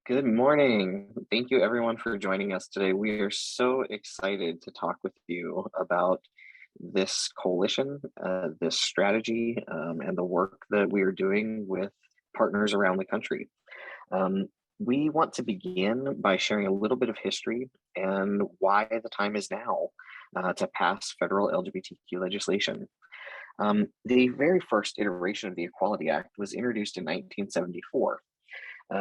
Good morning. Thank you everyone for joining us today. We are so excited to talk with you about this coalition, this strategy, and the work that we are doing with partners around the country. We want to begin by sharing a little bit of history and why the time is now to pass federal LGBTQ legislation. The very first iteration of the Equality Act was introduced in 1974.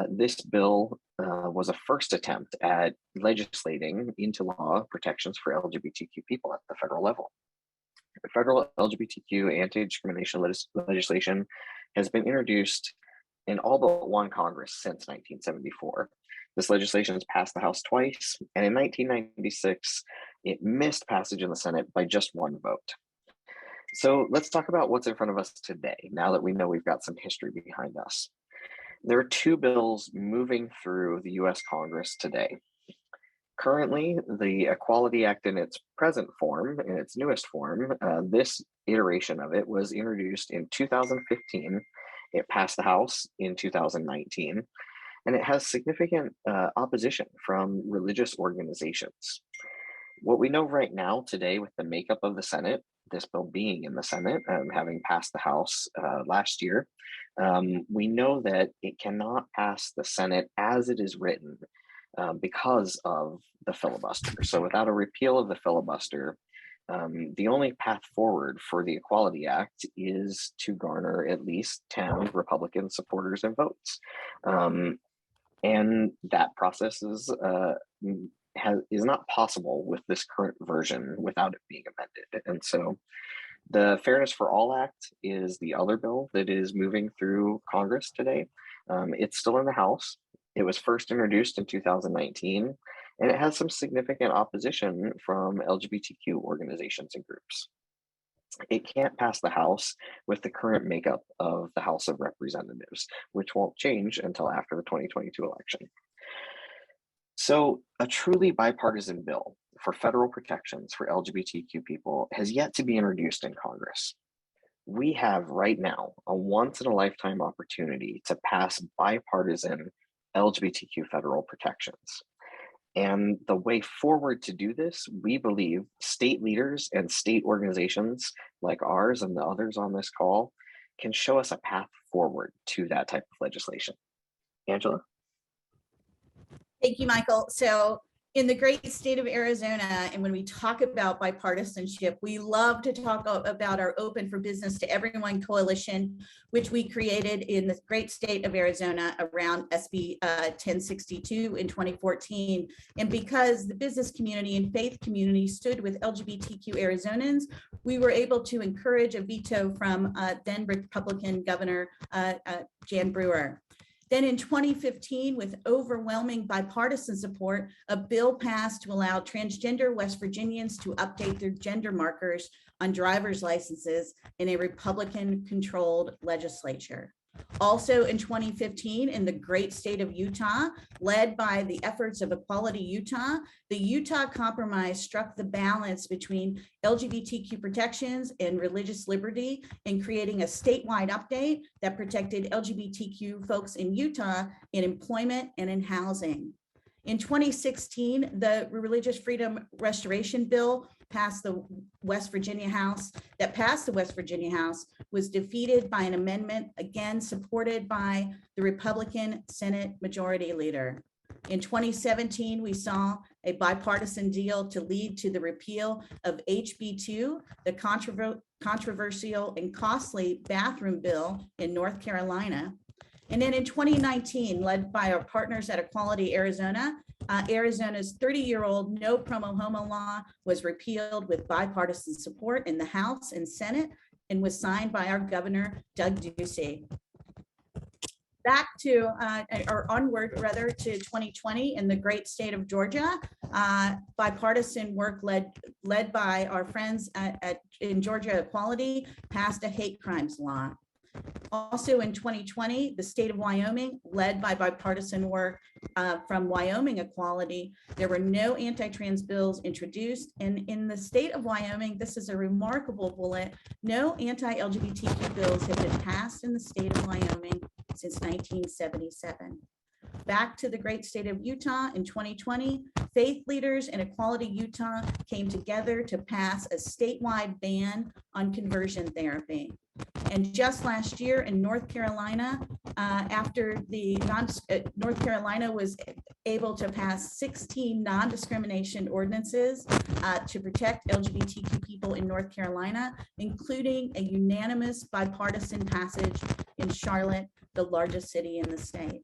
This bill was a first attempt at legislating into law protections for LGBTQ people at the federal level. The federal LGBTQ anti-discrimination legislation has been introduced in all but one Congress since 1974. This legislation has passed the House twice, and in 1996, it missed passage in the Senate by just one vote. So let's talk about what's in front of us today, now that we know we've got some history behind us. There are two bills moving through the US Congress today. Currently, the Equality Act in its present form, in its newest form, this iteration of it was introduced in 2015. It passed the House in 2019, and it has significant opposition from religious organizations. What we know right now today with the makeup of the Senate, this bill being in the Senate, having passed the House last year, we know that it cannot pass the Senate as it is written because of the filibuster. So without a repeal of the filibuster, the only path forward for the Equality Act is to garner at least 10 Republican supporters and votes. And that process is not possible with this current version without it being amended. And so the Fairness for All Act is the other bill that is moving through Congress today. It's still in the House. It was first introduced in 2019, and it has some significant opposition from LGBTQ organizations and groups. It can't pass the House with the current makeup of the House of Representatives, which won't change until after the 2022 election. So a truly bipartisan bill for federal protections for LGBTQ people has yet to be introduced in Congress. We have right now a once-in-a-lifetime opportunity to pass bipartisan LGBTQ federal protections. And the way forward to do this, we believe state leaders and state organizations like ours and the others on this call can show us a path forward to that type of legislation. Angela? Thank you, Michael. So in the great state of Arizona, and when we talk about bipartisanship, we love to talk about our Open for Business to Everyone coalition, which we created in the great state of Arizona around SB 1062 in 2014. And because the business community and faith community stood with LGBTQ Arizonans, we were able to encourage a veto from then Republican Governor Jan Brewer. Then in 2015, with overwhelming bipartisan support, a bill passed to allow transgender West Virginians to update their gender markers on driver's licenses in a Republican-controlled legislature. Also in 2015, in the great state of Utah, led by the efforts of Equality Utah, the Utah Compromise struck the balance between LGBTQ protections and religious liberty in creating a statewide update that protected LGBTQ folks in Utah in employment and in housing. In 2016, the Religious Freedom Restoration Bill passed the West Virginia House, was defeated by an amendment, again supported by the Republican Senate Majority Leader. In 2017, we saw a bipartisan deal to lead to the repeal of HB2, the controversial and costly bathroom bill in North Carolina. And then in 2019, led by our partners at Equality Arizona, Arizona's 30-year-old no promo homo law was repealed with bipartisan support in the House and Senate and was signed by our governor, Doug Ducey. Back to, or onward rather, to 2020 in the great state of Georgia, bipartisan work led by our friends in Georgia Equality passed a hate crimes law. Also in 2020, the state of Wyoming, led by bipartisan work from Wyoming Equality, there were no anti-trans bills introduced. And in the state of Wyoming, this is a remarkable bullet, no anti-LGBTQ bills have been passed in the state of Wyoming since 1977. Back to the great state of Utah in 2020, faith leaders and Equality Utah came together to pass a statewide ban on conversion therapy. And just last year in North Carolina, after the North Carolina was able to pass 16 non-discrimination ordinances to protect LGBTQ people in North Carolina, including a unanimous bipartisan passage in Charlotte, the largest city in the state.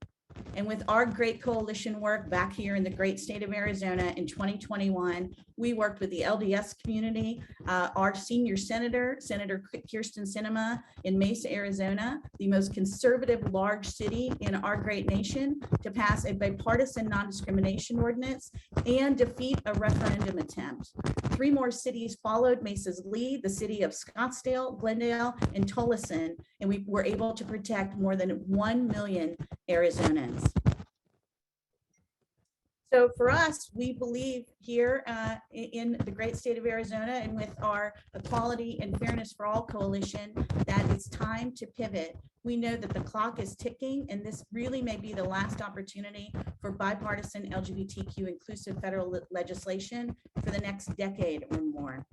And with our great coalition work back here in the great state of Arizona in 2021, we worked with the LDS community, our senior senator, Senator Kirsten Sinema in Mesa, Arizona, the most conservative large city in our great nation, to pass a bipartisan non-discrimination ordinance and defeat a referendum attempt. 3 more cities followed Mesa's lead, the city of Scottsdale, Glendale, and Tolleson, and we were able to protect more than 1 million Arizonans. So for us, we believe here in the great state of Arizona and with our Equality and Fairness for All coalition that it's time to pivot. We know that the clock is ticking, and this really may be the last opportunity for bipartisan LGBTQ inclusive federal legislation for the next decade or more.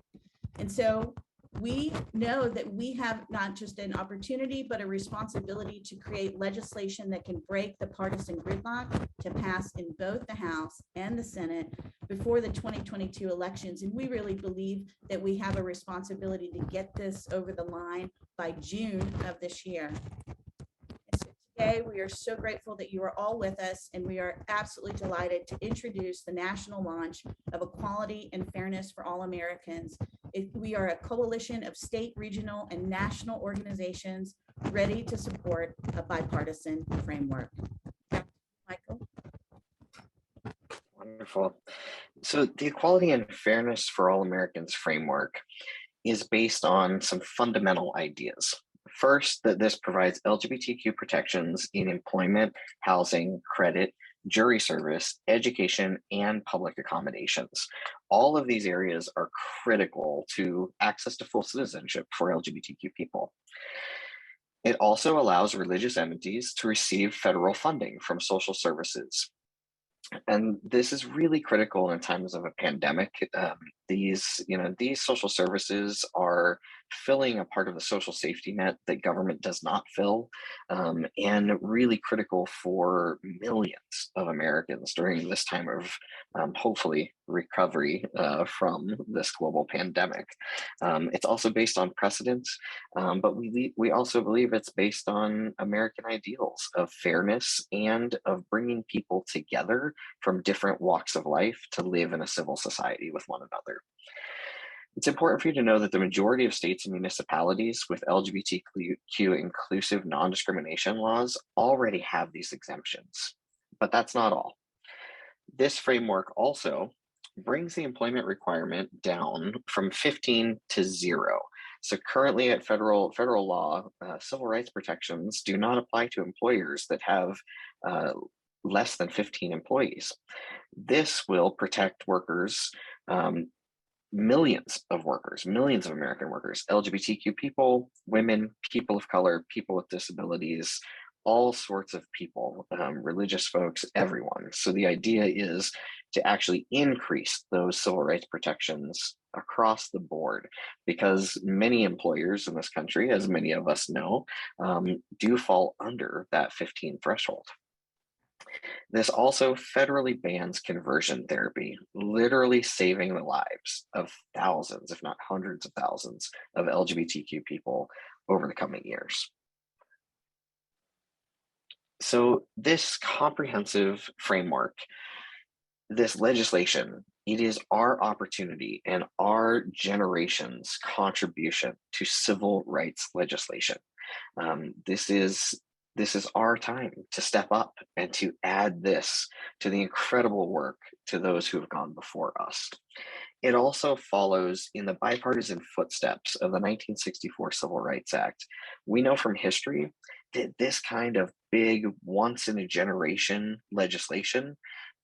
And so we know that we have not just an opportunity, but a responsibility to create legislation that can break the partisan gridlock to pass in both the House and the Senate before the 2022 elections. And we really believe that we have a responsibility to get this over the line by June of this year. And so today, we are so grateful that you are all with us, and we are absolutely delighted to introduce the national launch of Equality and Fairness for All Americans. We are a coalition of state, regional, and national organizations ready to support a bipartisan framework. Michael. Wonderful. So the Equality and Fairness for All Americans framework is based on some fundamental ideas. First, that this provides LGBTQ protections in employment, housing, credit, jury service, education, and public accommodations. All of these areas are critical to access to full citizenship for LGBTQ people. It also allows religious entities to receive federal funding from social services. And this is really critical in times of a pandemic. These social services are filling a part of the social safety net that government does not fill, and really critical for millions of Americans during this time of hopefully recovery from this global pandemic. It's also based on precedent, but we also believe it's based on American ideals of fairness and of bringing people together from different walks of life to live in a civil society with one another. It's important for you to know that the majority of states and municipalities with LGBTQ inclusive non-discrimination laws already have these exemptions, but that's not all. This framework also brings the employment requirement down from 15 to 0. So currently at federal law, civil rights protections do not apply to employers that have less than 15 employees. This will protect workers, millions of American workers, LGBTQ people, women, people of color, people with disabilities, all sorts of people, religious folks, everyone. So the idea is to actually increase those civil rights protections across the board, because many employers in this country, as many of us know, do fall under that 15 threshold. This also federally bans conversion therapy, literally saving the lives of thousands, if not hundreds of thousands, of LGBTQ people over the coming years. So this comprehensive framework, this legislation, it is our opportunity and our generation's contribution to civil rights legislation. This is our time to step up and to add this to the incredible work to those who have gone before us. It also follows in the bipartisan footsteps of the 1964 Civil Rights Act. We know from history that this kind of big once-in-a-generation legislation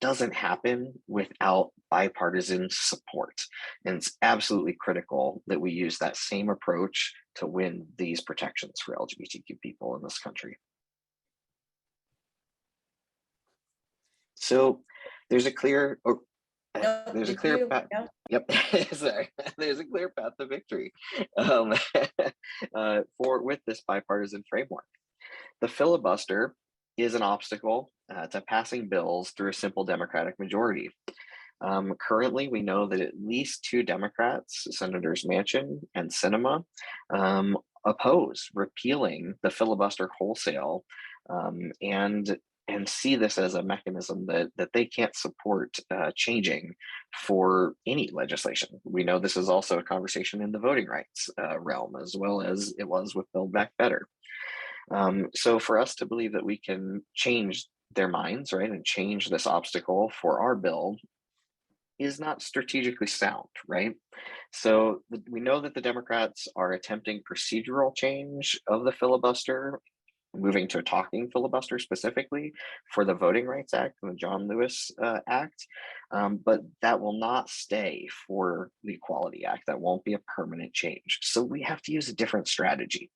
doesn't happen without bipartisan support. And it's absolutely critical that we use that same approach to win these protections for LGBTQ people in this country. So there's a clear, No, there's a you're clear through. path. No. Yep, sorry. There's a clear path to victory um, for with this bipartisan framework. The filibuster is an obstacle to passing bills through a simple Democratic majority. Currently, we know that at least two Democrats, Senators Manchin and Sinema, oppose repealing the filibuster wholesale, and see this as a mechanism that they can't support changing for any legislation. We know this is also a conversation in the voting rights realm, as well as it was with Build Back Better. So for us to believe that we can change their minds, right, and change this obstacle for our bill is not strategically sound, right? So we know that the Democrats are attempting procedural change of the filibuster, moving to a talking filibuster specifically for the Voting Rights Act and the John Lewis Act, but that will not stay for the Equality Act. That won't be a permanent change. So we have to use a different strategy.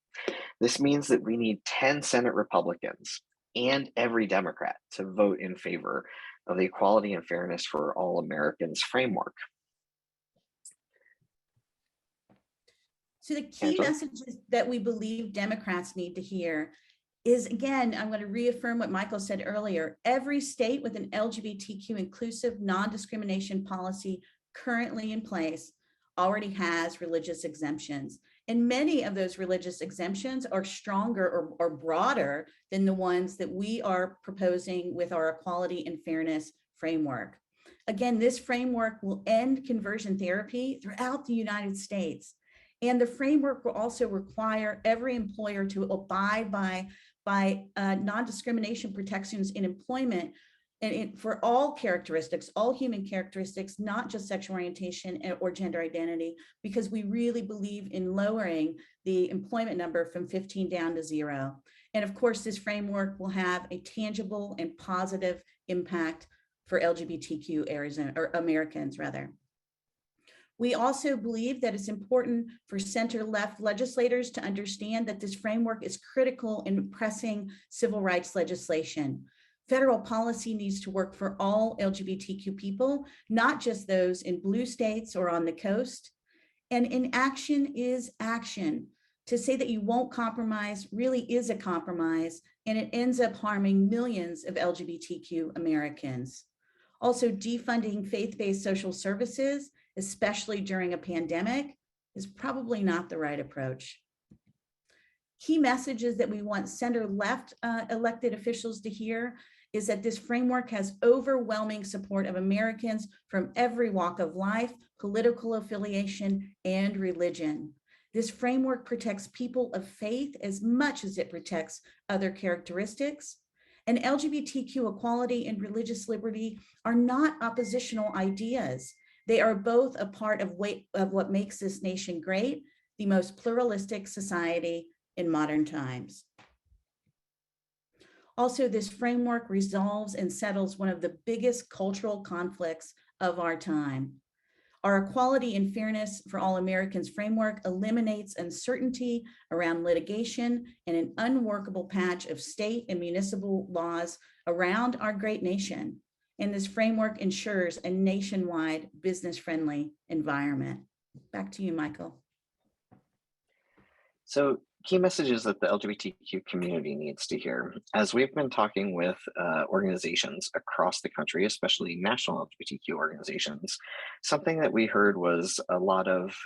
This means that we need 10 Senate Republicans and every Democrat to vote in favor of the Equality and Fairness for All Americans framework. So the key Angela? messages that we believe Democrats need to hear is, again, I'm going to reaffirm what Michael said earlier. Every state with an LGBTQ inclusive non-discrimination policy currently in place already has religious exemptions. And many of those religious exemptions are stronger or broader than the ones that we are proposing with our equality and fairness framework. Again, this framework will end conversion therapy throughout the United States. And the framework will also require every employer to abide by non-discrimination protections in employment and for all characteristics, all human characteristics, not just sexual orientation or gender identity, because we really believe in lowering the employment number from 15 down to 0. And of course, this framework will have a tangible and positive impact for LGBTQ Americans, rather. We also believe that it's important for center-left legislators to understand that this framework is critical in pressing civil rights legislation. Federal policy needs to work for all LGBTQ people, not just those in blue states or on the coast. And inaction is action. To say that you won't compromise really is a compromise, and it ends up harming millions of LGBTQ Americans. Also, defunding faith-based social services, especially during a pandemic, is probably not the right approach. Key messages that we want center-left elected officials to hear is that this framework has overwhelming support of Americans from every walk of life, political affiliation, and religion. This framework protects people of faith as much as it protects other characteristics. And LGBTQ equality and religious liberty are not oppositional ideas. They are both a part of what makes this nation great, the most pluralistic society in modern times. Also, this framework resolves and settles one of the biggest cultural conflicts of our time. Our Equality and Fairness for All Americans framework eliminates uncertainty around litigation and an unworkable patch of state and municipal laws around our great nation. And this framework ensures a nationwide business-friendly environment. Back to you, Michael. So key messages that the LGBTQ community needs to hear. As we've been talking with organizations across the country, especially national LGBTQ organizations, something that we heard was a lot of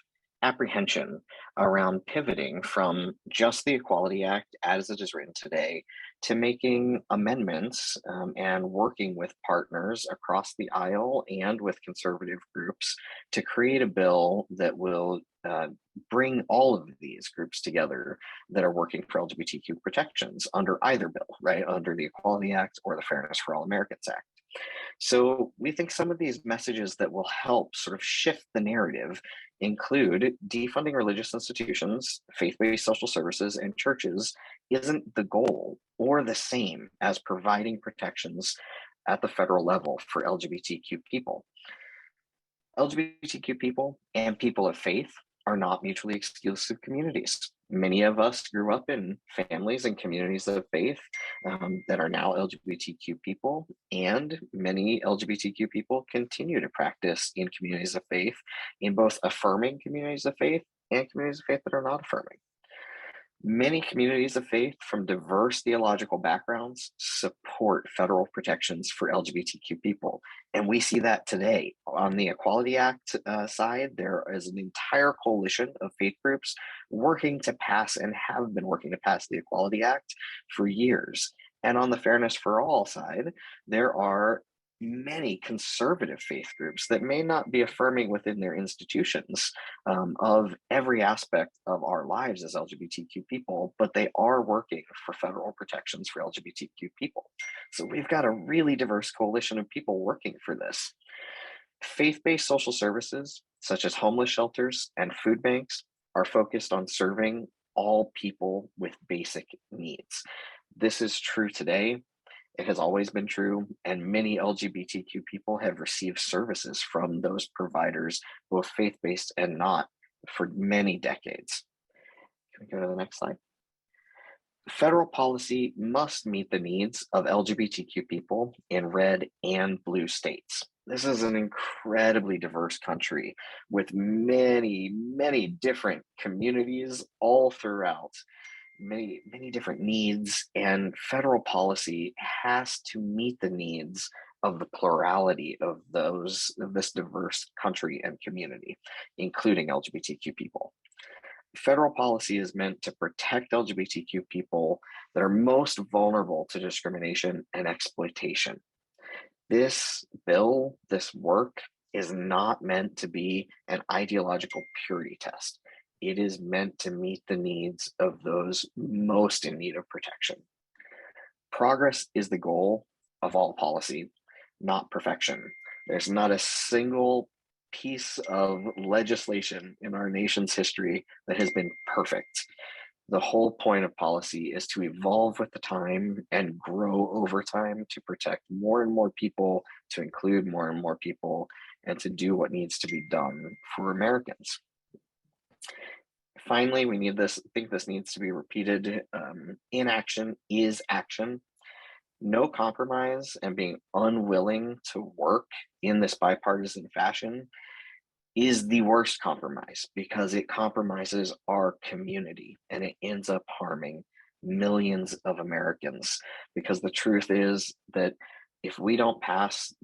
apprehension around pivoting from just the Equality Act as it is written today to making amendments and working with partners across the aisle and with conservative groups to create a bill that will bring all of these groups together that are working for LGBTQ protections under either bill, right? Under the Equality Act or the Fairness for All Americans Act. So we think some of these messages that will help sort of shift the narrative include defunding religious institutions, faith-based social services, and churches isn't the goal or the same as providing protections at the federal level for LGBTQ people. LGBTQ people and people of faith are not mutually exclusive communities. Many of us grew up in families and communities of faith that are now LGBTQ people, and many LGBTQ people continue to practice in communities of faith, in both affirming communities of faith and communities of faith that are not affirming. Many communities of faith from diverse theological backgrounds support federal protections for LGBTQ people. And we see that today. On the Equality Act side, there is an entire coalition of faith groups working to pass and have been working to pass the Equality Act for years. And on the Fairness for All side, there are many conservative faith groups that may not be affirming within their institutions of every aspect of our lives as LGBTQ people, but they are working for federal protections for LGBTQ people. So we've got a really diverse coalition of people working for this. Faith-based social services, such as homeless shelters and food banks, are focused on serving all people with basic needs. This is true today. It has always been true, and many LGBTQ people have received services from those providers, both faith-based and not, for many decades. Can we go to the next slide? Federal policy must meet the needs of LGBTQ people in red and blue states. This is an incredibly diverse country with many, many different communities all throughout. Many different needs, and federal policy has to meet the needs of the plurality of this diverse country and community, including LGBTQ people. Federal policy is meant to protect LGBTQ people that are most vulnerable to discrimination and exploitation. This bill, this work, is not meant to be an ideological purity test. It is meant to meet the needs of those most in need of protection. Progress is the goal of all policy, not perfection. There's not a single piece of legislation in our nation's history that has been perfect. The whole point of policy is to evolve with the time and grow over time to protect more and more people, to include more and more people, and to do what needs to be done for Americans. Finally, I think this needs to be repeated. Inaction is action. No compromise and being unwilling to work in this bipartisan fashion is the worst compromise, because it compromises our community and it ends up harming millions of Americans. Because the truth is that if we don't pass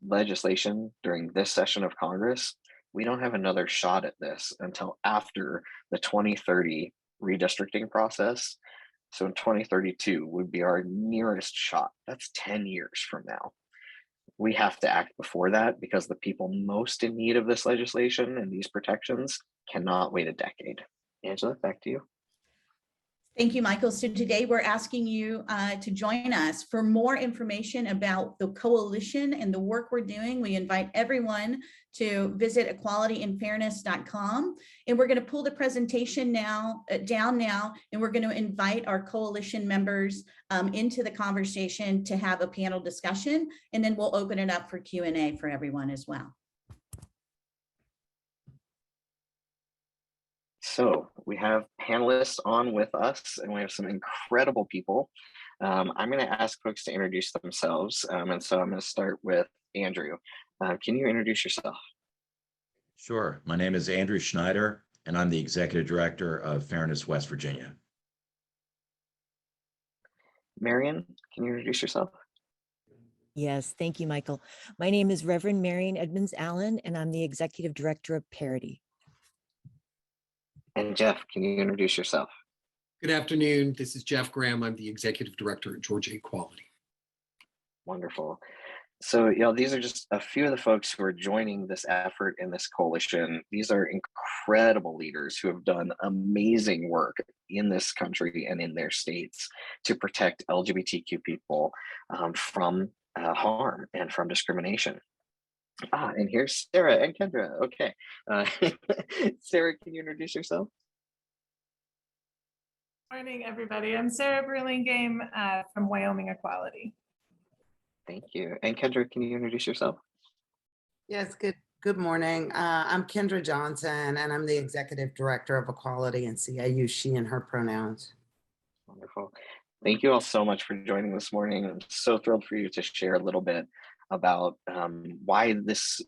legislation during this session of Congress, we don't have another shot at this until after the 2030 redistricting process. So in 2032 would be our nearest shot. That's 10 years from now. We have to act before that, because the people most in need of this legislation and these protections cannot wait a decade. Angela, back to you. Thank you, Michael. So today we're asking you to join us. For more information about the coalition and the work we're doing, we invite everyone to visit equalityandfairness.com. And we're going to pull the presentation down now, and we're going to invite our coalition members into the conversation to have a panel discussion, and then we'll open it up for Q&A for everyone as well. So we have panelists on with us, and we have some incredible people. I'm going to ask folks to introduce themselves. And so I'm going to start with Andrew. Can you introduce yourself? Sure. My name is Andrew Schneider, and I'm the Executive Director of Fairness West Virginia. Marion, can you introduce yourself? Yes, thank you, Michael. My name is Reverend Marion Edmonds Allen, and I'm the Executive Director of Parity. And Jeff, can you introduce yourself? Good afternoon. This is Jeff Graham. I'm the Executive Director at Georgia Equality. Wonderful. So, these are just a few of the folks who are joining this effort in this coalition. These are incredible leaders who have done amazing work in this country and in their states to protect LGBTQ people from harm and from discrimination. And here's Sarah and Kendra. Okay. Sarah, can you introduce yourself? Morning, everybody. I'm Sarah Burlingame from Wyoming Equality. Thank you. And Kendra, can you introduce yourself? Yes, good Good morning. I'm Kendra Johnson, and I'm the Executive Director of Equality and See. I use she and her pronouns. Wonderful. Thank you all so much for joining this morning. I'm so thrilled for you to share a little bit about why this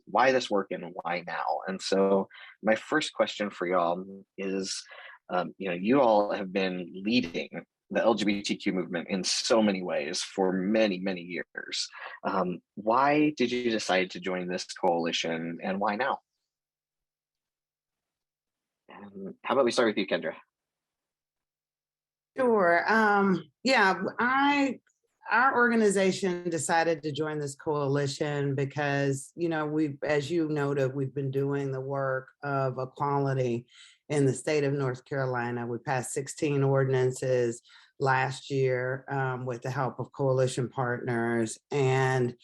work and why now. And so my first question for y'all is, you all have been leading the LGBTQ movement in so many ways for many, many years. Why did you decide to join this coalition, and why now? How about we start with you, Kendra? Sure. Our organization decided to join this coalition because, as you noted, we've been doing the work of equality in the state of North Carolina. We passed 16 ordinances last year with the help of coalition partners. And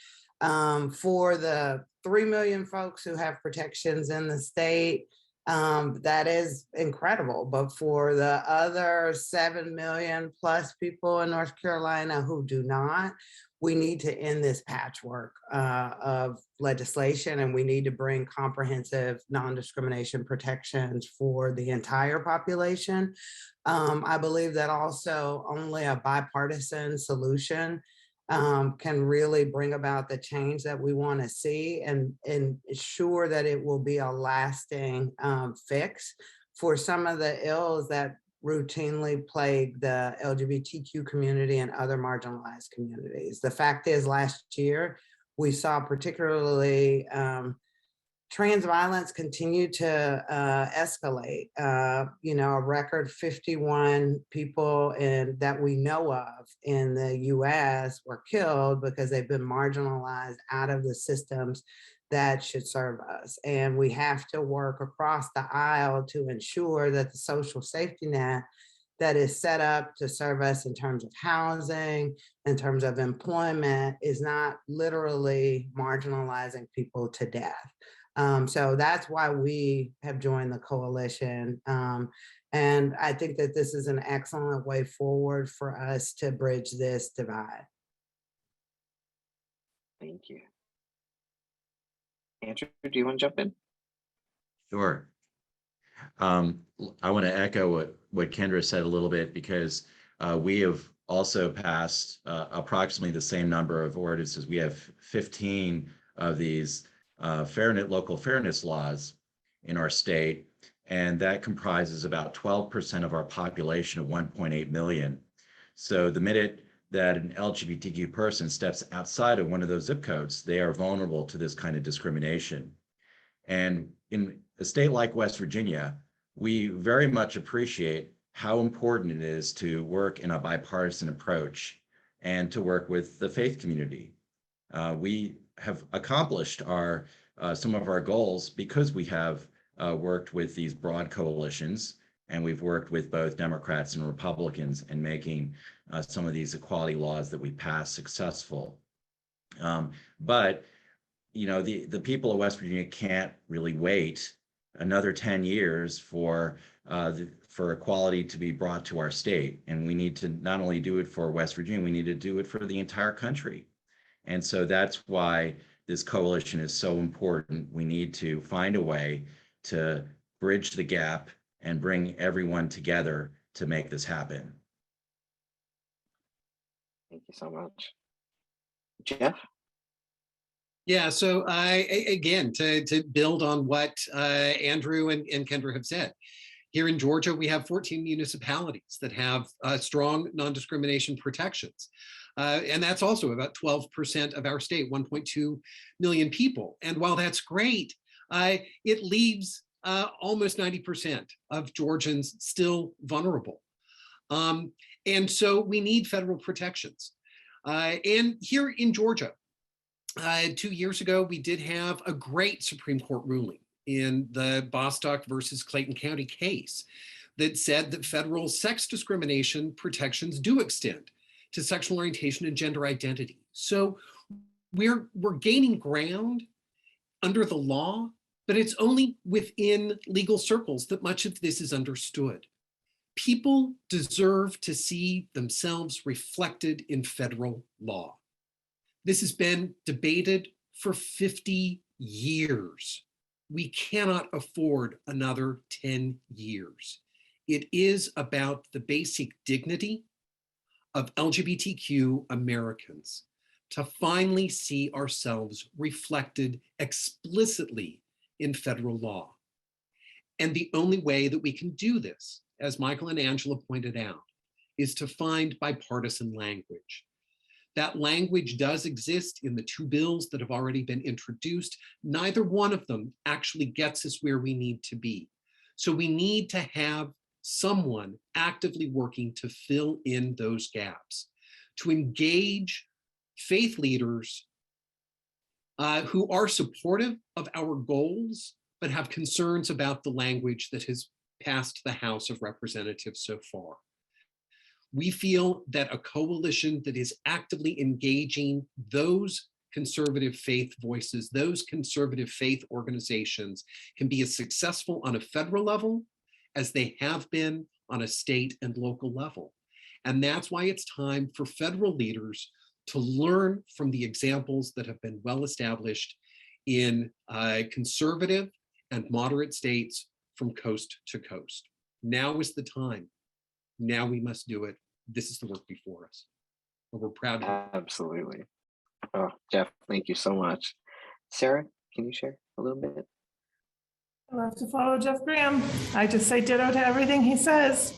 for the 3 million folks who have protections in the state, that is incredible. But for the other 7 million plus people in North Carolina who do not, we need to end this patchwork of legislation, and we need to bring comprehensive non-discrimination protections for the entire population. I believe that also only a bipartisan solution can really bring about the change that we want to see, and ensure that it will be a lasting fix for some of the ills that routinely plague the LGBTQ community and other marginalized communities. The fact is, last year, we saw particularly trans violence continue to escalate. A record 51 people that we know of in the US were killed because they've been marginalized out of the systems that should serve us. And we have to work across the aisle to ensure that the social safety net that is set up to serve us in terms of housing, in terms of employment, is not literally marginalizing people to death. So that's why we have joined the coalition. And I think that this is an excellent way forward for us to bridge this divide. Thank you. Andrew, do you want to jump in? Sure. I want to echo what Kendra said a little bit, because we have also passed approximately the same number of ordinances. We have 15 of these local fairness laws in our state, and that comprises about 12% of our population of 1.8 million. So the minute that an LGBTQ person steps outside of one of those zip codes, they are vulnerable to this kind of discrimination. And in a state like West Virginia, we very much appreciate how important it is to work in a bipartisan approach and to work with the faith community. We have accomplished some of our goals because we have worked with these broad coalitions, and we've worked with both Democrats and Republicans in making some of these equality laws that we passed successful. But the people of West Virginia can't really wait another 10 years for equality to be brought to our state. And we need to not only do it for West Virginia, we need to do it for the entire country. And so that's why this coalition is so important. We need to find a way to bridge the gap and bring everyone together to make this happen. Thank you so much. Jeff? Yeah, so again, to build on what Andrew and Kendra have said, here in Georgia, we have 14 municipalities that have strong non-discrimination protections. And that's also about 12% of our state, 1.2 million people. And while that's great, it leaves almost 90% of Georgians still vulnerable. And so we need federal protections. And here in Georgia, 2 years ago, we did have a great Supreme Court ruling in the Bostock versus Clayton County case that said that federal sex discrimination protections do extend to sexual orientation and gender identity. So we're gaining ground under the law, but it's only within legal circles that much of this is understood. People deserve to see themselves reflected in federal law. This has been debated for 50 years. We cannot afford another 10 years. It is about the basic dignity of LGBTQ Americans to finally see ourselves reflected explicitly in federal law. And the only way that we can do this, as Michael and Angela pointed out, is to find bipartisan language. That language does exist in the two bills that have already been introduced. Neither one of them actually gets us where we need to be. So we need to have someone actively working to fill in those gaps, to engage faith leaders who are supportive of our goals, but have concerns about the language that has passed the House of Representatives so far. We feel that a coalition that is actively engaging those conservative faith voices, those conservative faith organizations, can be as successful on a federal level as they have been on a state and local level. And that's why it's time for federal leaders to learn from the examples that have been well established in conservative and moderate states from coast to coast. Now is the time. Now we must do it. This is the work before us. But we're proud to be. Absolutely. Oh, Jeff, thank you so much. Sarah, can you share a little bit? I love to follow Jeff Graham. I just say ditto to everything he says.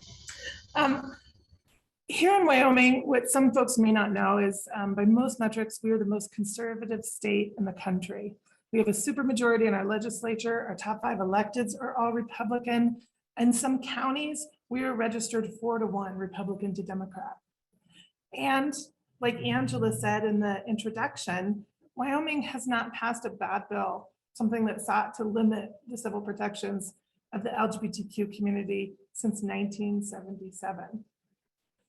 Here in Wyoming, what some folks may not know is by most metrics, we are the most conservative state in the country. We have a supermajority in our legislature. Our top 5 electeds are all Republican. In some counties, we are registered 4-1 Republican to Democrat. And like Angela said in the introduction, Wyoming has not passed a bad bill, something that sought to limit the civil protections of the LGBTQ community since 1977.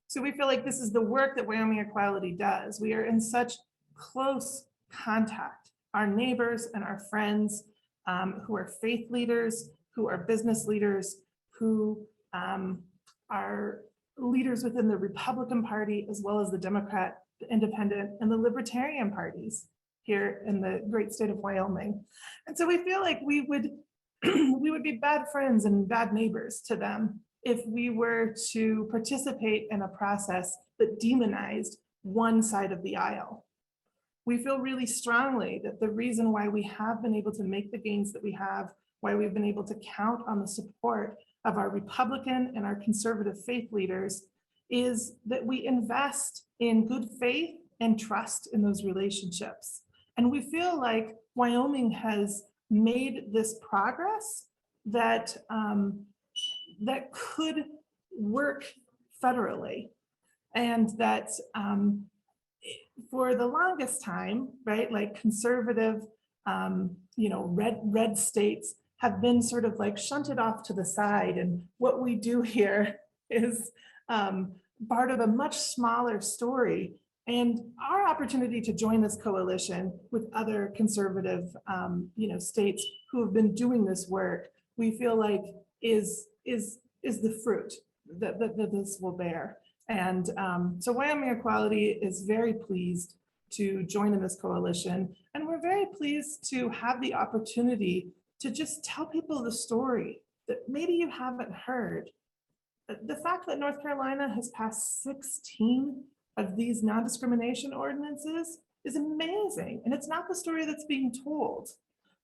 So we feel like this is the work that Wyoming Equality does. We are in such close contact, our neighbors and our friends who are faith leaders, who are business leaders, who are leaders within the Republican Party, as well as the Democrat, the Independent, and the Libertarian parties here in the great state of Wyoming. And so we feel like we would be bad friends and bad neighbors to them if we were to participate in a process that demonized one side of the aisle. We feel really strongly that the reason why we have been able to make the gains that we have, why we've been able to count on the support of our Republican and our conservative faith leaders, is that we invest in good faith and trust in those relationships. And we feel like Wyoming has made this progress that that could work federally, and that for the longest time, right, like conservative, red states have been sort of like shunted off to the side. And what we do here is part of a much smaller story. And our opportunity to join this coalition with other conservative, states who have been doing this work, we feel like is the fruit that this will bear. And so Wyoming Equality is very pleased to join in this coalition. And we're very pleased to have the opportunity to just tell people the story that maybe you haven't heard. The fact that North Carolina has passed 16 of these non-discrimination ordinances is amazing. And it's not the story that's being told.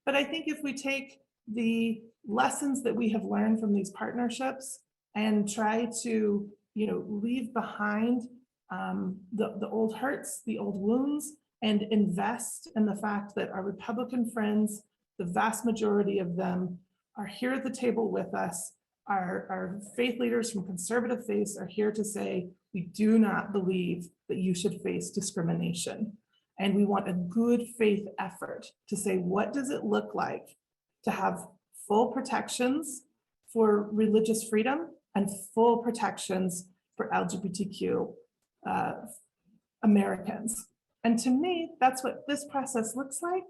But I think if we take the lessons that we have learned from these partnerships and try to, leave behind the old hurts, the old wounds, and invest in the fact that our Republican friends, the vast majority of them, are here at the table with us. Our faith leaders from conservative faiths are here to say, we do not believe that you should face discrimination. And we want a good faith effort to say, what does it look like to have full protections for religious freedom and full protections for LGBTQ Americans? And to me, that's what this process looks like.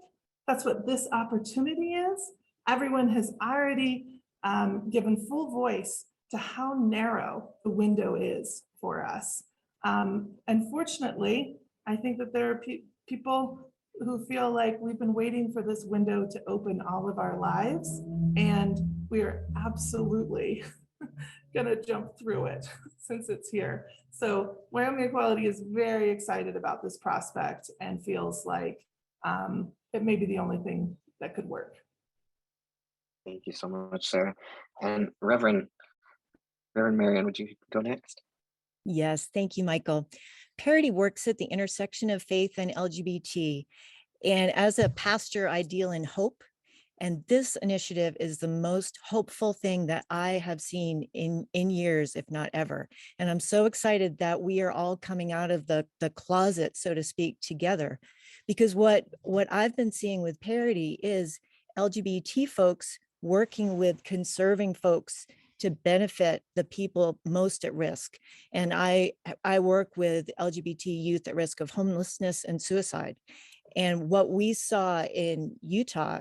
That's what this opportunity is. Everyone has already given full voice to how narrow the window is for us. Unfortunately, I think that there are people who feel like we've been waiting for this window to open all of our lives, and we are absolutely gonna jump through it since it's here. So Wyoming Equality is very excited about this prospect and feels like it may be the only thing that could work. Thank you so much, Sarah. And Reverend Marion, would you go next? Yes, thank you, Michael. Parity works at the intersection of faith and LGBT. And as a pastor, I deal in hope. And this initiative is the most hopeful thing that I have seen in years, if not ever. And I'm so excited that we are all coming out of the closet, so to speak, together. Because what I've been seeing with Parity is LGBT folks working with conserving folks to benefit the people most at risk. And I work with LGBT youth at risk of homelessness and suicide. And what we saw in Utah,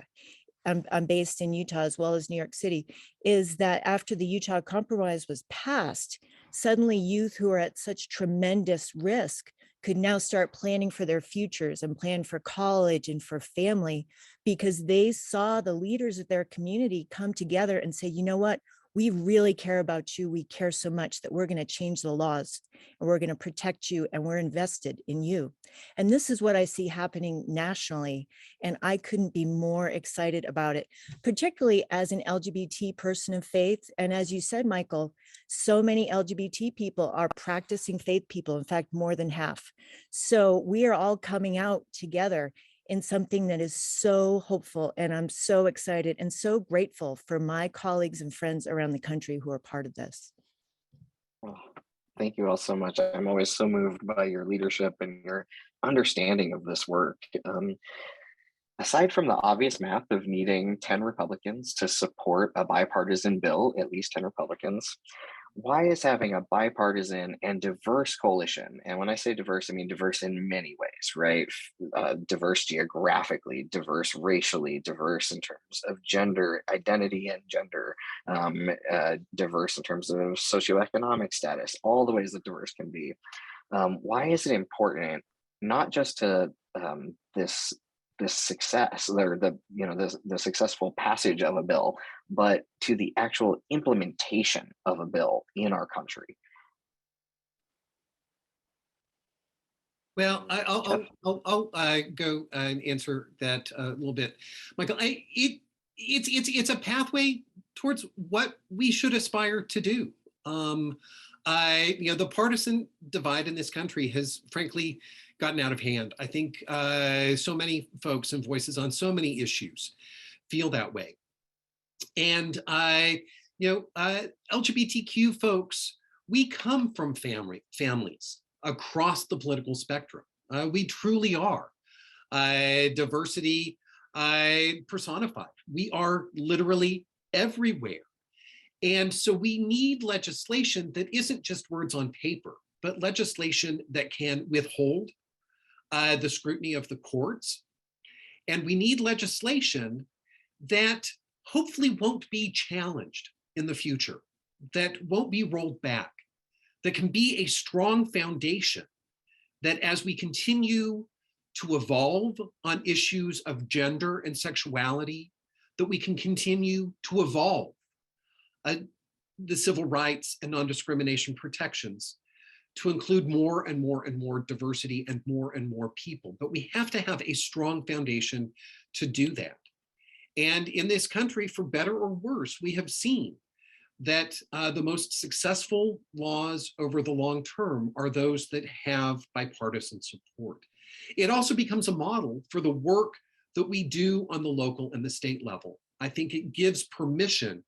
I'm based in Utah as well as New York City, is that after the Utah Compromise was passed, suddenly youth who are at such tremendous risk could now start planning for their futures and plan for college and for family, because they saw the leaders of their community come together and say, you know what? We really care about you. We care so much that we're going to change the laws and we're going to protect you and we're invested in you. And this is what I see happening nationally. And I couldn't be more excited about it, particularly as an LGBT person of faith. And as you said, Michael, so many LGBT people are practicing faith people, in fact, more than half. So we are all coming out together in something that is so hopeful. And I'm so excited and so grateful for my colleagues and friends around the country who are part of this. Oh, thank you all so much. I'm always so moved by your leadership and your understanding of this work. Aside from the obvious math of needing 10 Republicans to support a bipartisan bill, at least 10 Republicans, why is having a bipartisan and diverse coalition, and when I say diverse, I mean diverse in many ways, right? Diverse geographically, diverse racially, diverse in terms of gender identity and gender, diverse in terms of socioeconomic status, all the ways that diverse can be. Why is it important, not just to this success or the successful passage of a bill, but to the actual implementation of a bill in our country? Well, I'll go and answer that a little bit, Michael. It's a pathway towards what we should aspire to do. The partisan divide in this country has frankly gotten out of hand. I think so many folks and voices on so many issues feel that way. And LGBTQ folks, we come from families across the political spectrum. We truly are diversity personified. We are literally everywhere. And so we need legislation that isn't just words on paper, but legislation that can withhold the scrutiny of the courts. And we need legislation that hopefully won't be challenged in the future, that won't be rolled back, that can be a strong foundation, that as we continue to evolve on issues of gender and sexuality, that we can continue to evolve the civil rights and non-discrimination protections to include more and more and more diversity and more people. But we have to have a strong foundation to do that. And in this country, for better or worse, we have seen that the most successful laws over the long term are those that have bipartisan support. It also becomes a model for the work that we do on the local and the state level. I think it gives permission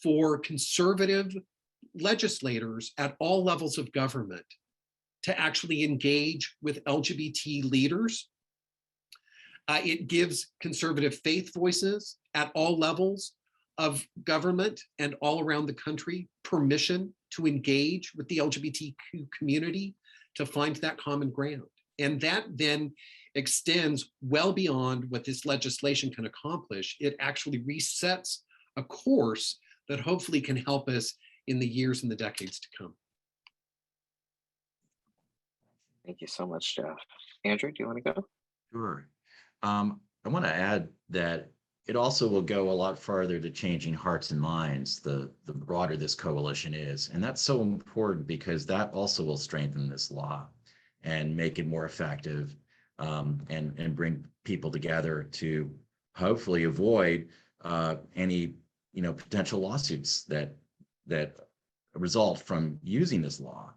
for conservative legislators at all levels of government to actually engage with LGBT leaders. It gives conservative faith voices at all levels of government and all around the country permission to engage with the LGBTQ community to find that common ground. And that then extends well beyond what this legislation can accomplish. It actually resets a course that hopefully can help us in the years and the decades to come. Thank you so much, Jeff. Andrew, do you want to go? Sure. I want to add that it also will go a lot farther to changing hearts and minds the broader this coalition is. And that's so important because that also will strengthen this law and make it more effective, and bring people together to hopefully avoid any potential lawsuits that result from using this law.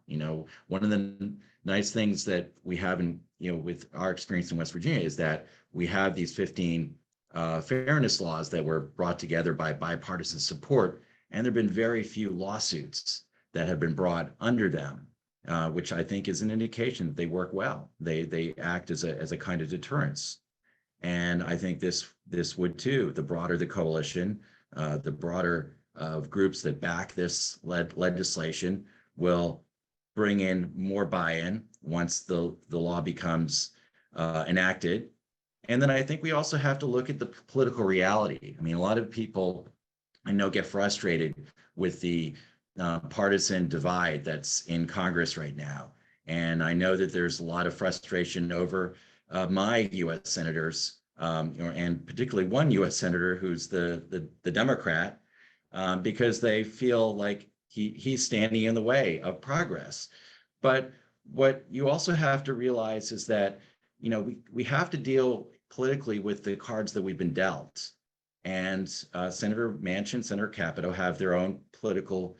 One of the nice things that we have in with our experience in West Virginia is that we have these 15 fairness laws that were brought together by bipartisan support, and there have been very few lawsuits that have been brought under them, which I think is an indication that they work well. They act as a kind of deterrence, and I think this would too. The broader the coalition, the broader of groups that back this legislation will bring in more buy-in once the law becomes enacted. And then I think we also have to look at the political reality. I mean, a lot of people I know get frustrated with the partisan divide that's in Congress right now. And I know that there's a lot of frustration over my U.S. senators, and particularly one U.S. senator who's the Democrat, because they feel like he's standing in the way of progress. But what you also have to realize is that we have to deal politically with the cards that we've been dealt. And Senator Manchin, Senator Capito have their own political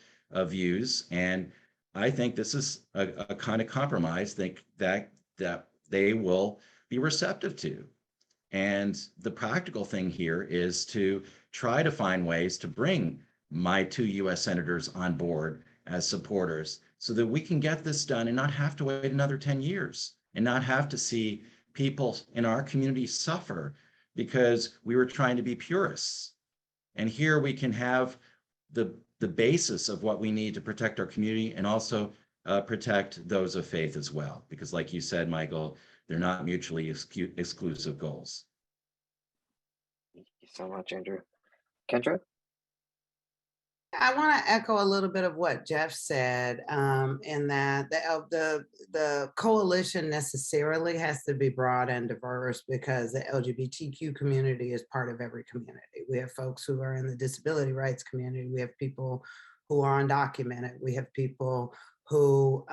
views. And I think this is a kind of compromise that they will be receptive to. And the practical thing here is to try to find ways to bring my two U.S. senators on board as supporters so that we can get this done and not have to wait another 10 years and not have to see people in our community suffer because we were trying to be purists. And here we can have the basis of what we need to protect our community and also protect those of faith as well. Because like you said, Michael, they're not mutually exclusive goals. Thank you so much, Andrew. Kendra? I want to echo a little bit of what Jeff said, in that the coalition necessarily has to be broad and diverse because the LGBTQ community is part of every community. We have folks who are in the disability rights community. We have people who are undocumented. We have people who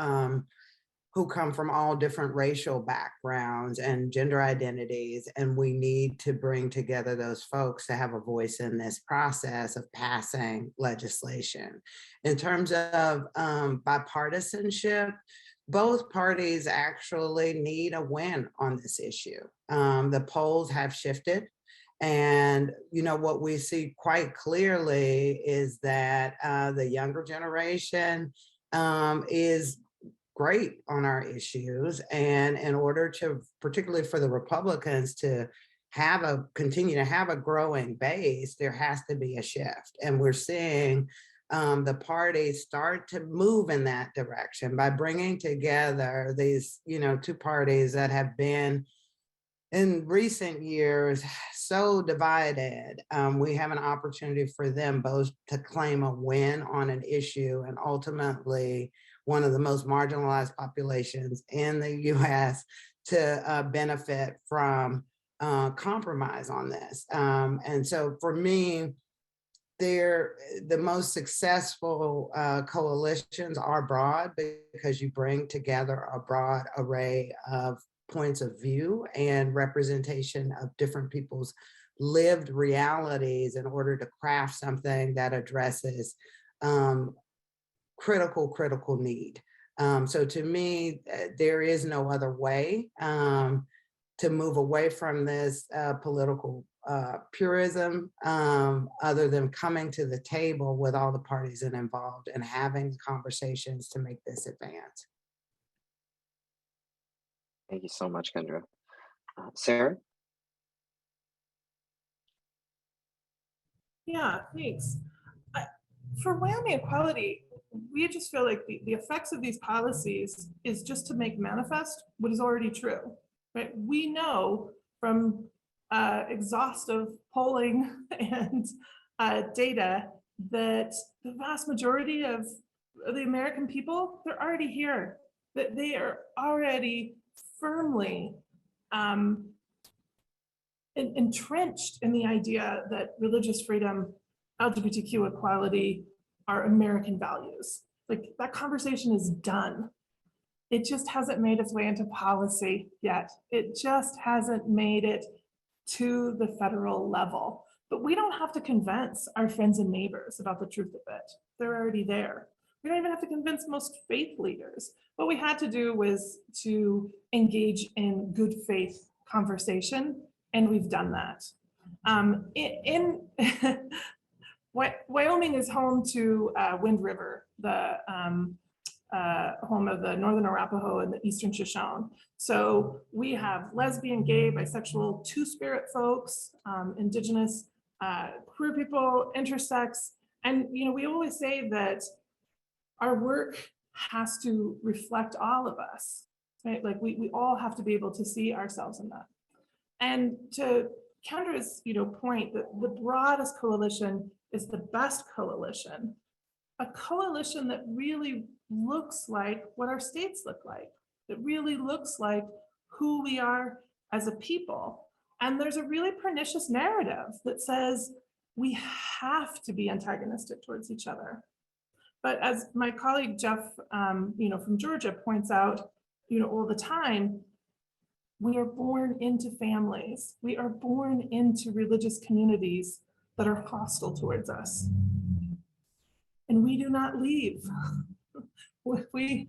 come from all different racial backgrounds and gender identities. And we need to bring together those folks to have a voice in this process of passing legislation. In terms of bipartisanship, both parties actually need a win on this issue. The polls have shifted. And what we see quite clearly is that the younger generation is great on our issues. And in order to, particularly for the Republicans to continue to have a growing base, there has to be a shift. And we're seeing the parties start to move in that direction by bringing together these, two parties that have been in recent years so divided. We have an opportunity for them both to claim a win on an issue and ultimately one of the most marginalized populations in the US to benefit from compromise on this. And so for me, the most successful coalitions are broad because you bring together a broad array of points of view and representation of different people's lived realities in order to craft something that addresses critical need. So to me, there is no other way to move away from this political purism other than coming to the table with all the parties involved and having conversations to make this advance. Thank you so much, Kendra. Sarah? Yeah, thanks. For WAMI equality, we just feel like the effects of these policies is just to make manifest what is already true, right? We know from exhaustive polling and data that the vast majority of the American people, they're already here, that they are already firmly entrenched in the idea that religious freedom, LGBTQ equality are American values. Like, that conversation is done. It just hasn't made its way into policy yet. It just hasn't made it to the federal level. But we don't have to convince our friends and neighbors about the truth of it. They're already there. We don't even have to convince most faith leaders. What we had to do was to engage in good faith conversation, and we've done that. Wyoming is home to Wind River, the home of the Northern Arapaho and the Eastern Shoshone. So we have lesbian, gay, bisexual, two-spirit folks, Indigenous, queer people, intersex. And, you know, we always say that our work has to reflect all of us, right? Like, we all have to be able to see ourselves in that. And to Kendra's, you know, point, that the broadest coalition is the best coalition, a coalition that really looks like what our states look like. It really looks like who we are as a people. And there's a really pernicious narrative that says we have to be antagonistic towards each other. But as my colleague Jeff, you know, from Georgia points out, you know, all the time, we are born into families. We are born into religious communities that are hostile towards us. And we do not leave. We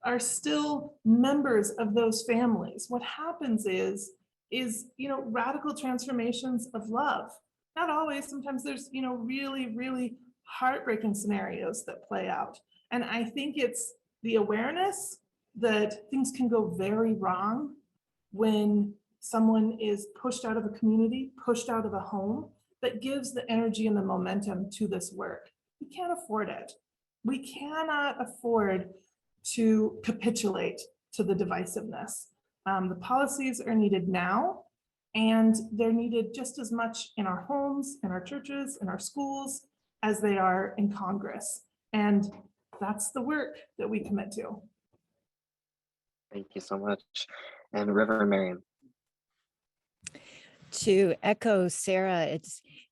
are still members of those families. What happens is, you know, radical transformations of love. Not always, sometimes there's, you know, really, really heartbreaking scenarios that play out. And I think it's the awareness that things can go very wrong when someone is pushed out of a community, pushed out of a home, that gives the energy and the momentum to this work. We can't afford it. We cannot afford to capitulate to the divisiveness. The policies are needed now, and they're needed just as much in our homes, in our churches, in our schools, as they are in Congress. And that's the work that we commit to. Thank you so much. And River and Marion. To echo Sarah,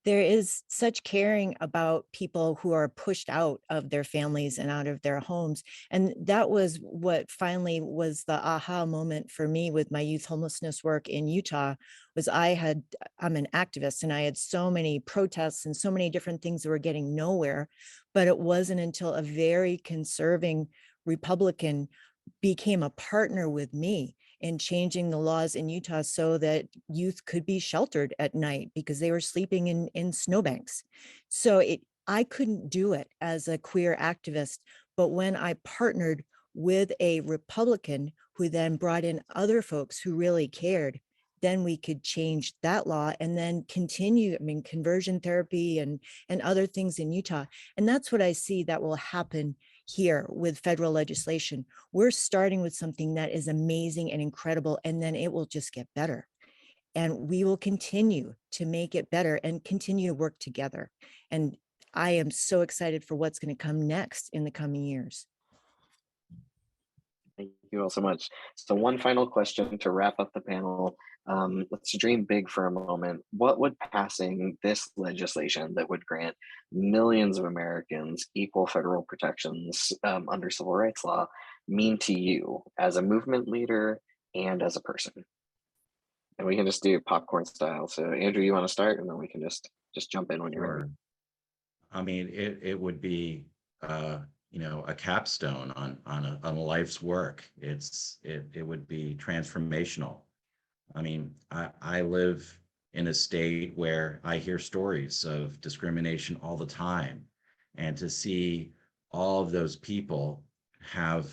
there is such caring about people who are pushed out of their families and out of their homes. And that was what finally was the aha moment for me with my youth homelessness work in Utah. Was I'm an activist, and I had so many protests and so many different things that were getting nowhere. But it wasn't until a very conserving Republican became a partner with me in changing the laws in Utah so that youth could be sheltered at night because they were sleeping in snowbanks. So I couldn't do it as a queer activist, but when I partnered with a Republican who then brought in other folks who really cared, then we could change that law and then continue, conversion therapy and other things in Utah. And that's what I see that will happen here with federal legislation. We're starting with something that is amazing and incredible, and then it will just get better. And we will continue to make it better and continue to work together. And I am so excited for what's going to come next in the coming years. Thank you all so much. So one final question to wrap up the panel. Let's dream big for a moment. What would passing this legislation that would grant millions of Americans equal federal protections under civil rights law mean to you as a movement leader and as a person? And we can just do popcorn style. So Andrew, you want to start, and then we can just jump in when you're ready. I mean, it would be you know, a capstone on a life's work. It would be transformational. I mean, I live in a state where I hear stories of discrimination all the time, and to see all of those people have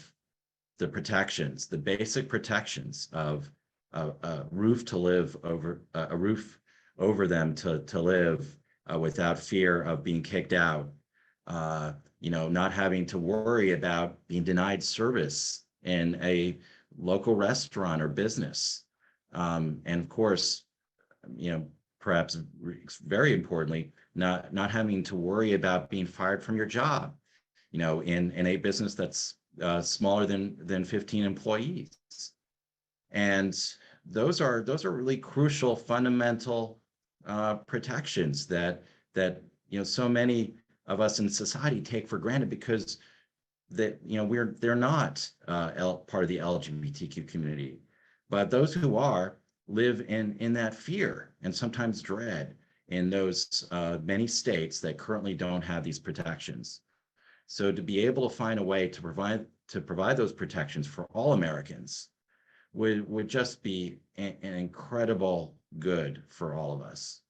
the protections, the basic protections of a roof to live over, a roof over them to live without fear of being kicked out, you know, not having to worry about being denied service in a local restaurant or business. And of course, you know, perhaps very importantly, not having to worry about being fired from your job, you know, in a business that's smaller than 15 employees. And those are really crucial, fundamental protections that so many of us in society take for granted because they're not part of the LGBTQ community, but those who are live in that fear and sometimes dread in those many states that currently don't have these protections. So to be able to find a way to provide those protections for all Americans would just be an incredible good for all of us.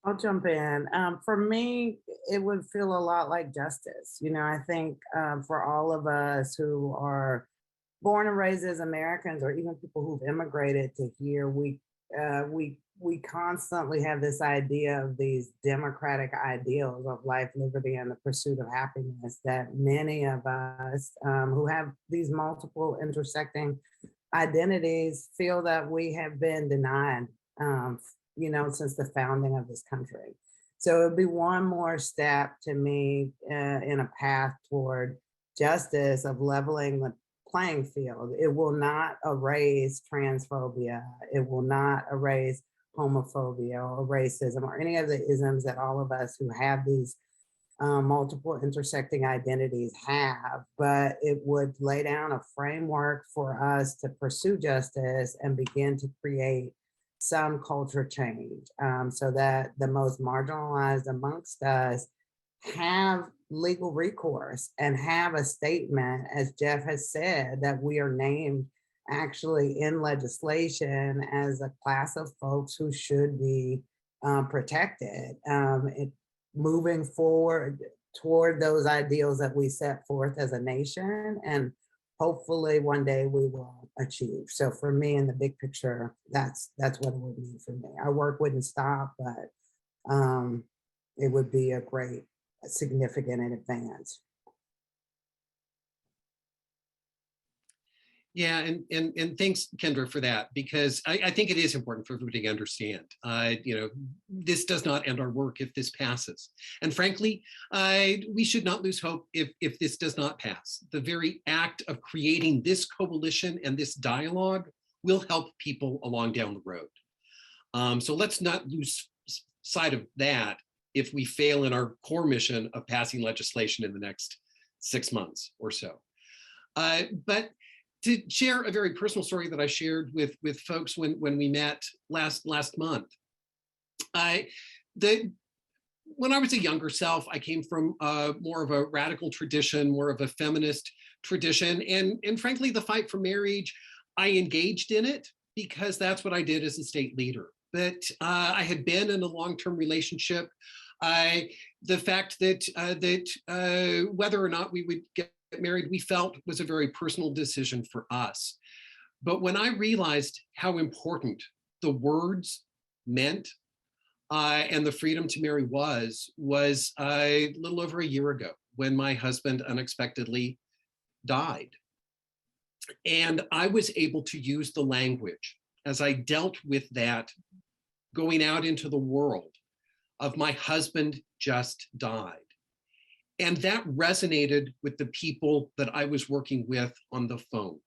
I'll jump in. For me, it would feel a lot like justice. I think for all of us who are born and raised as Americans, or even people who've immigrated to here, we constantly have this idea of these democratic ideals of life, liberty, and the pursuit of happiness that many of us who have these multiple intersecting identities feel that we have been denied, since the founding of this country. So it would be one more step to me in a path toward justice of leveling the playing field. It will not erase transphobia. It will not erase homophobia or racism or any of the isms that all of us who have these multiple intersecting identities have, but it would lay down a framework for us to pursue justice and begin to create some culture change so that the most marginalized amongst us have legal recourse and have a statement, as Jeff has said, that we are named actually in legislation as a class of folks who should be protected. Moving forward toward those ideals that we set forth as a nation, and hopefully one day we will achieve. So for me, in the big picture, that's what it would mean for me. Our work wouldn't stop, but it would be a great, significant advance. Yeah, and thanks, Kendra, for that, because I think it is important for everybody to understand. This does not end our work if this passes. And frankly, we should not lose hope if this does not pass. The very act of creating this coalition and this dialogue will help people along down the road. So let's not lose sight of that if we fail in our core mission of passing legislation in the next 6 months or so. But to share a very personal story that I shared with folks when we met last month. When I was a younger self, I came from more of a radical tradition, more of a feminist tradition. And frankly, the fight for marriage, I engaged in it because that's what I did as a state leader. But I had been in a long-term relationship. The fact that whether or not we would get married, we felt was a very personal decision for us. But when I realized how important the words meant and the freedom to marry was a little over a year ago when my husband unexpectedly died. And I was able to use the language as I dealt with that going out into the world of my husband just died. And that resonated with the people that I was working with on the phone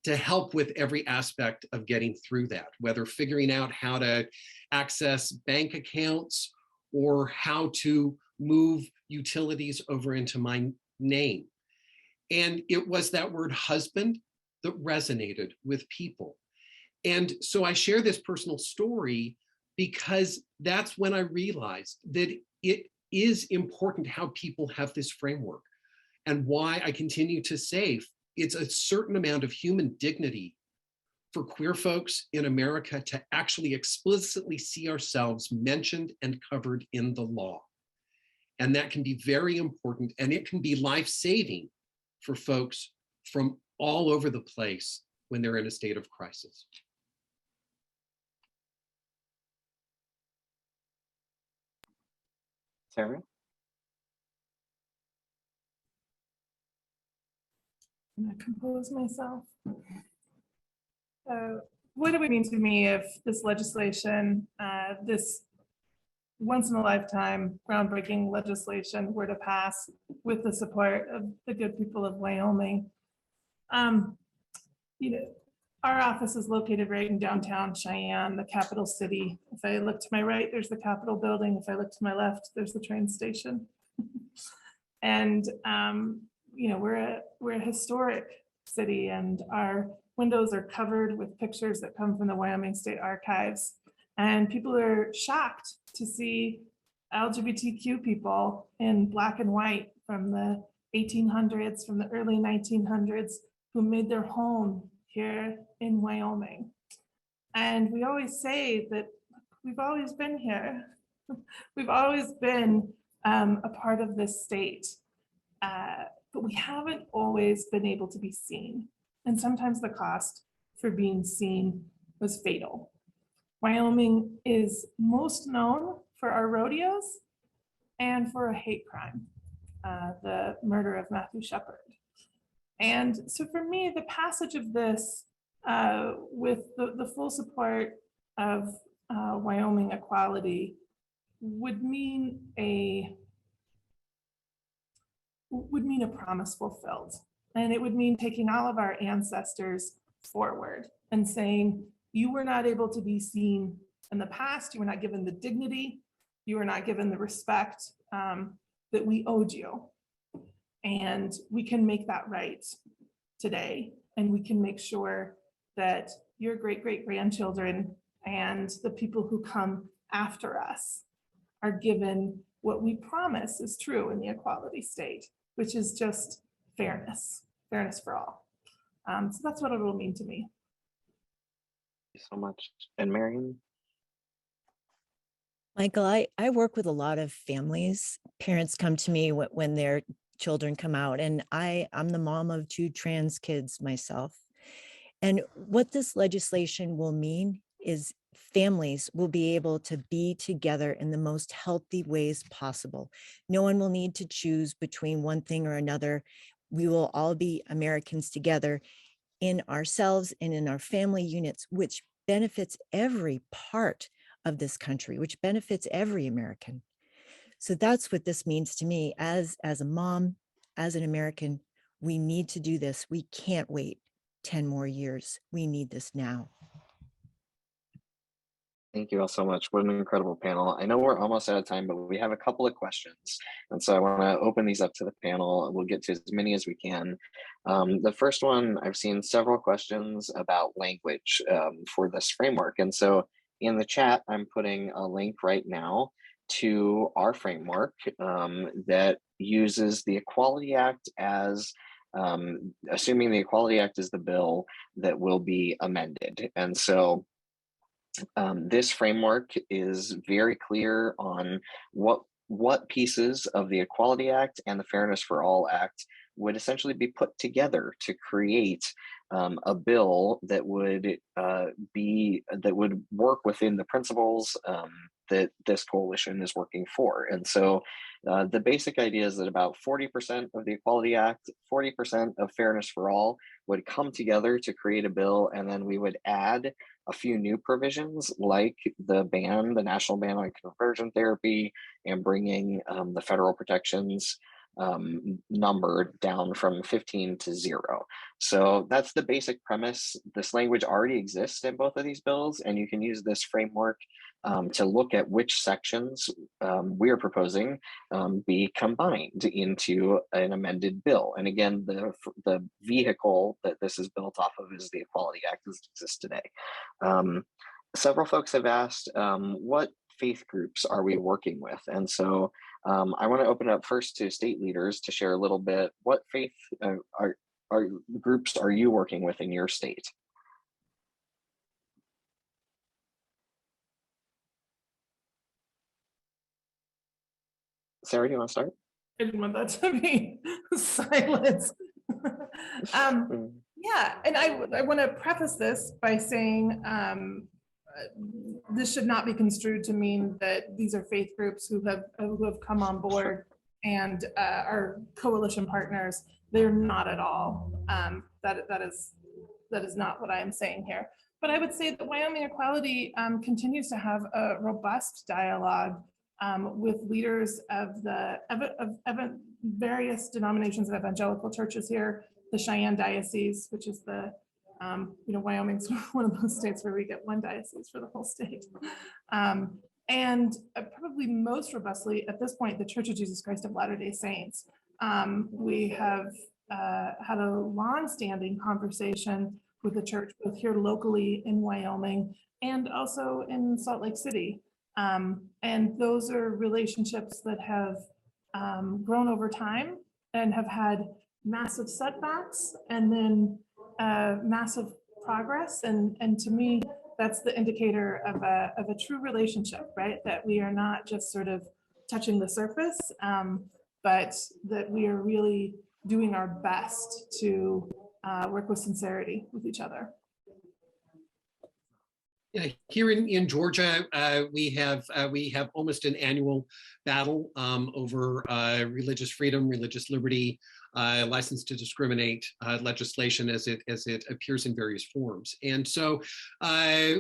to help with every aspect of getting through that, whether figuring out how to access bank accounts or how to move utilities over into my name. And it was that word husband that resonated with people. And so I share this personal story because that's when I realized that it is important how people have this framework, and why I continue to say it's a certain amount of human dignity for queer folks in America to actually explicitly see ourselves mentioned and covered in the law. And that can be very important, and it can be life-saving for folks from all over the place when they're in a state of crisis. Sarah? I'm gonna compose myself. What it would mean to me if this legislation, this once in a lifetime You know, our office is located right in downtown Cheyenne, the capital city. If I look to my right, there's the Capitol building. If I look to my left, there's the train station. And you know, we're a historic city, and our windows are covered with pictures that come from the Wyoming State Archives. And people are shocked to see LGBTQ people in black and white from the 1800s, from the early 1900s, who made their home here in Wyoming. And we always say that we've always been here. We've always been a part of this state, but we haven't always been able to be seen. And sometimes the cost for being seen was fatal. Wyoming is most known for our rodeos and for a hate crime, the murder of Matthew Shepard. And so for me, the passage of this with the full support of Wyoming equality would mean a promise fulfilled. And it would mean taking all of our ancestors forward and saying, you were not able to be seen in the past, you were not given the dignity, you were not given the respect that we owed you. And we can make that right today. And we can make sure that your great-great-grandchildren and the people who come after us are given what we promise is true in the equality state, which is just fairness for all. So that's what it will mean to me. Thank you so much. And Marion? Michael, I work with a lot of families. Parents come to me when their children come out, and I'm the mom of 2 trans kids myself. And what this legislation will mean is families will be able to be together in the most healthy ways possible. No one will need to choose between one thing or another. We will all be Americans together in ourselves and in our family units, which benefits every part of this country, which benefits every American. So that's what this means to me as a mom, as an American. We need to do this. We can't wait 10 more years. We need this now. Thank you all so much. What an incredible panel. I know we're almost out of time, but we have a couple of questions. And so I want to open these up to the panel. We'll get to as many as we can. The first one, I've seen several questions about language for this framework. And so in the chat, I'm putting a link right now to our framework that uses the Equality Act as, assuming the Equality Act is the bill that will be amended. And so this framework is very clear on what pieces of the Equality Act and the Fairness for All Act would essentially be put together to create a bill that would work within the principles that this coalition is working for. And so the basic idea is that about 40% of the Equality Act, 40% of Fairness for All would come together to create a bill, and then we would add a few new provisions like the national ban on conversion therapy, and bringing the federal protections number down from 15 to 0. So that's the basic premise. This language already exists in both of these bills, and you can use this framework to look at which sections we are proposing be combined into an amended bill. And again, the vehicle that this is built off of is the Equality Act as it exists today. Several folks have asked, what faith groups are we working with? And so I want to open up first to state leaders to share a little bit. What faith groups are you working with in your state? Sarah, do you want to start? I didn't want that to be silence. Yeah, and I want to preface this by saying this should not be construed to mean that these are faith groups who have come on board and are coalition partners. They're not at all. That is not what I am saying here. But I would say that Wyoming Equality continues to have a robust dialogue with leaders of various denominations of evangelical churches here the Cheyenne Diocese, which is the, Wyoming's one of those states where we get one diocese for the whole state. And probably most robustly at this point, the Church of Jesus Christ of Latter-day Saints. We have had a long-standing conversation with the church, both here locally in Wyoming and also in Salt Lake City. And those are relationships that have grown over time and have had massive setbacks and then massive progress. And to me, that's the indicator of a true relationship, right? That we are not just sort of touching the surface, but that we are really doing our best to work with sincerity with each other. Yeah, here in Georgia, we have almost an annual battle over religious freedom, religious liberty, license to discriminate legislation as it appears in various forms. And so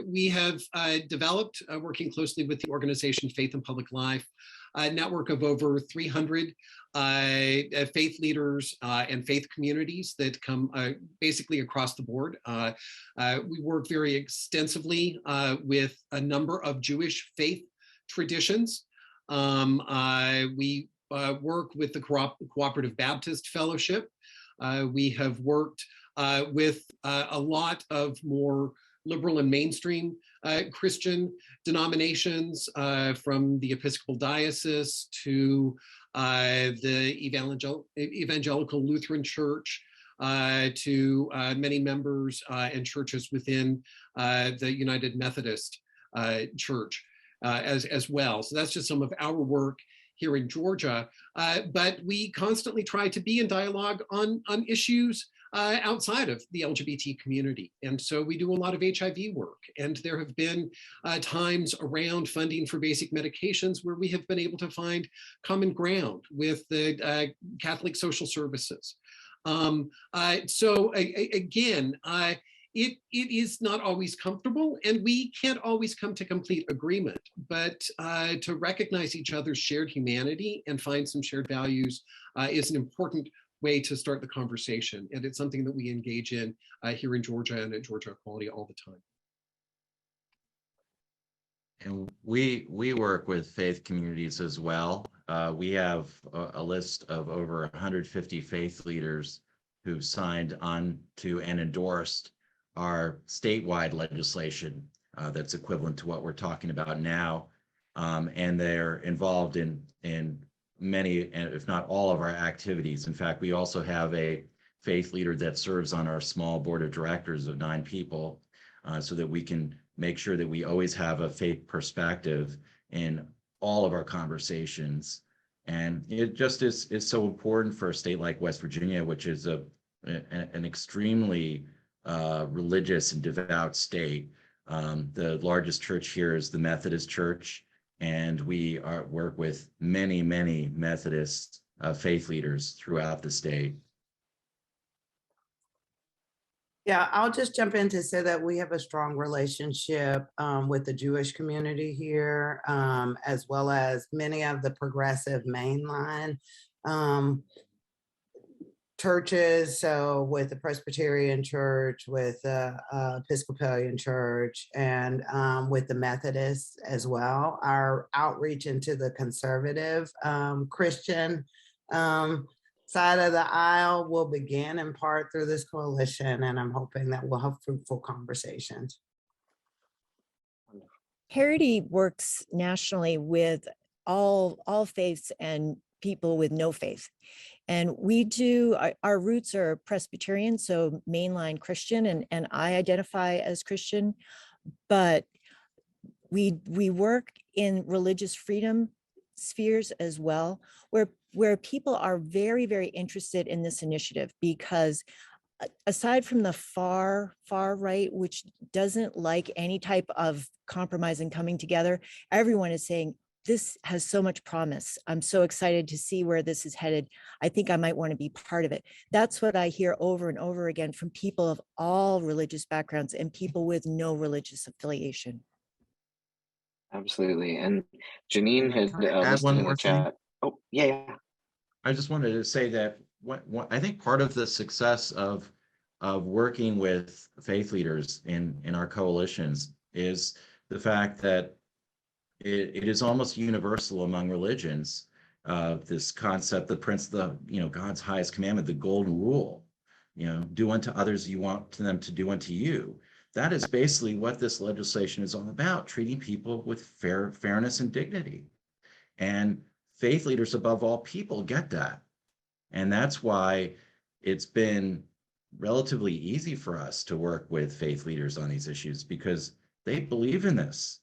we have developed, working closely with the organization Faith and Public Life, a network of over 300 faith leaders and faith communities that come basically across the board. We work very extensively with a number of Jewish faith traditions. We work with the Cooperative Baptist Fellowship. We have worked with a lot of more liberal and mainstream Christian denominations, from the Episcopal Diocese to the Evangelical Lutheran Church, to many members and churches within the United Methodist Church as well. So that's just some of our work here in Georgia, but we constantly try to be in dialogue on issues outside of the LGBT community. And so we do a lot of HIV work, and there have been times around funding for basic medications where we have been able to find common ground with the Catholic Social Services. Again, it is not always comfortable, and we can't always come to complete agreement, but to recognize each other's shared humanity and find some shared values is an important way to start the conversation. And it's something that we engage in here in Georgia and at Georgia Equality all the time. And we work with faith communities as well. We have a list of over 150 faith leaders who've signed on to and endorsed our statewide legislation that's equivalent to what we're talking about now. And they're involved in many, if not all, of our activities. In fact, we also have a faith leader that serves on our small board of directors of 9 people, so that we can make sure that we always have a faith perspective in all of our conversations. And it just is so important for a state like West Virginia, which is an extremely religious and devout state. The largest church here is the Methodist Church, and we work with many Methodist faith leaders throughout the state. Yeah, I'll just jump in to say that we have a strong relationship with the Jewish community here, as well as many of the progressive mainline churches. So with the Presbyterian Church, with the Episcopalian Church, and with the Methodists as well. Our outreach into the conservative Christian side of the aisle will begin in part through this coalition, and I'm hoping that we'll have fruitful conversations. Parity works nationally with all faiths and people with no faith. And we do, our roots are Presbyterian, so mainline Christian, and I identify as Christian, but we work in religious freedom spheres as well, where people are very interested in this initiative, because aside from the far right, which doesn't like any type of compromise and coming together, everyone is saying, this has so much promise. I'm so excited to see where this is headed. I think I might want to be part of it. That's what I hear over and over again from people of all religious backgrounds and people with no religious affiliation. Absolutely. And Janine had add one listed in more the chat. thing? Oh, yeah. I just wanted to say that I think part of the success of working with faith leaders in our coalitions is the fact that it is almost universal among religions. This concept, God's highest commandment, the golden rule, do unto others you want them to do unto you. That is basically what this legislation is all about, treating people with fairness and dignity. And faith leaders above all people get that. And that's why it's been relatively easy for us to work with faith leaders on these issues, because they believe in this.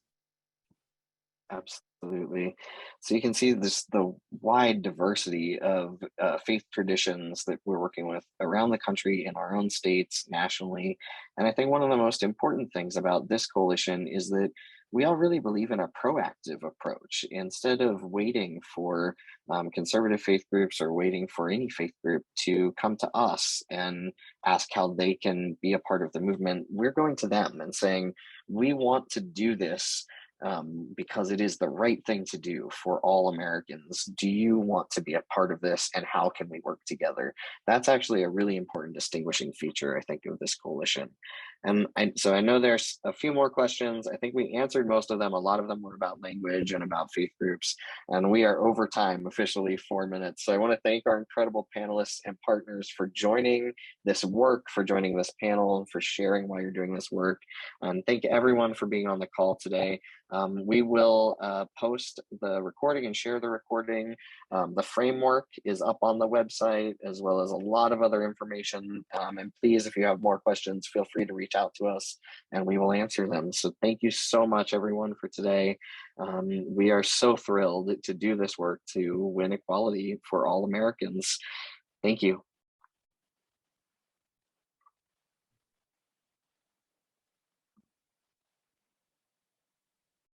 Absolutely. So you can see the wide diversity of faith traditions that we're working with around the country, in our own states, nationally. And I think one of the most important things about this coalition is that we all really believe in a proactive approach. Instead of waiting for conservative faith groups or waiting for any faith group to come to us and ask how they can be a part of the movement, we're going to them and saying, we want to do this because it is the right thing to do for all Americans. Do you want to be a part of this, and how can we work together? That's actually a really important distinguishing feature, I think, of this coalition. And so I know there's a few more questions. I think we answered most of them. A lot of them were about language and about faith groups, and we are over time, officially 4 minutes. So I want to thank our incredible panelists and partners for joining this work, for joining this panel, and for sharing why you're doing this work. And thank everyone for being on the call today. We will post the recording and share the recording. The framework is up on the website, as well as a lot of other information. And please, if you have more questions, feel free to reach out to us and we will answer them. So thank you so much, everyone, for today. We are so thrilled to do this work to win equality for all Americans. Thank you.